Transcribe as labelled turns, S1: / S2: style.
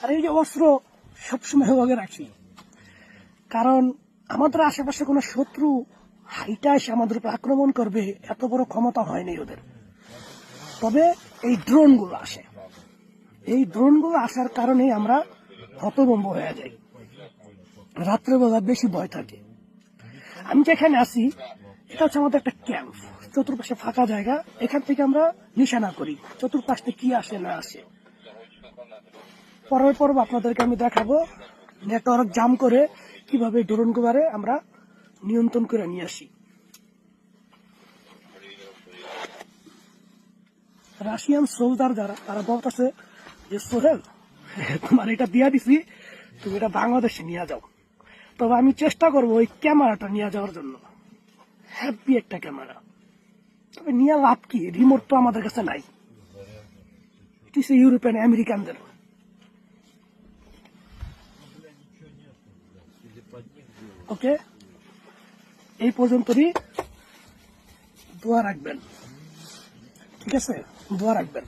S1: আর এই যে অস্ত্র সবসময় ওকে রাখি, কারণ আমাদের আশেপাশে কোনো শত্রু হাইটা এসে আমাদের উপর আক্রমণ করবে এত বড় ক্ষমতা হয়নি ওদের। তবে এই ড্রোন গুলো আসে, এই ড্রোন গুলো আসার কারণে আমরা হতভম্ব হয়ে যাই, রাত্রেবেলা বেশি ভয় থাকে। আমি যেখানে আছি এটা হচ্ছে আমাদের একটা ক্যাম্প, চতুর্পাশে ফাঁকা জায়গা, এখান থেকে আমরা নিশানা করি চতুর্পাশ থেকে কি আসে না আসে। পরের পর্ব আপনাদেরকে আমি দেখাবো নেটওয়ার্ক জাম করে কিভাবে ড্রোন গুলারে আমরা নিয়ন্ত্রণ করে নিয়ে আসি। রাশিয়ান সোলজার যারা, তারা বলতেছে যে সোহেল তোমার এটা দিয়া দিছি, তুমি এটা বাংলাদেশে নিয়ে যাও। তবে আমি চেষ্টা করবো ওই ক্যামেরাটা নিয়ে যাওয়ার জন্য, হ্যাপি একটা ক্যামেরা। তবে নিয়ে লাভ কি, রিমোট তো আমাদের কাছে নাই, ইউরোপিয়ান আমেরিকানদের। ওকে, এই পর্যন্তই, দোয়া রাখবেন, ঠিক আছে, দোয়া রাখবেন।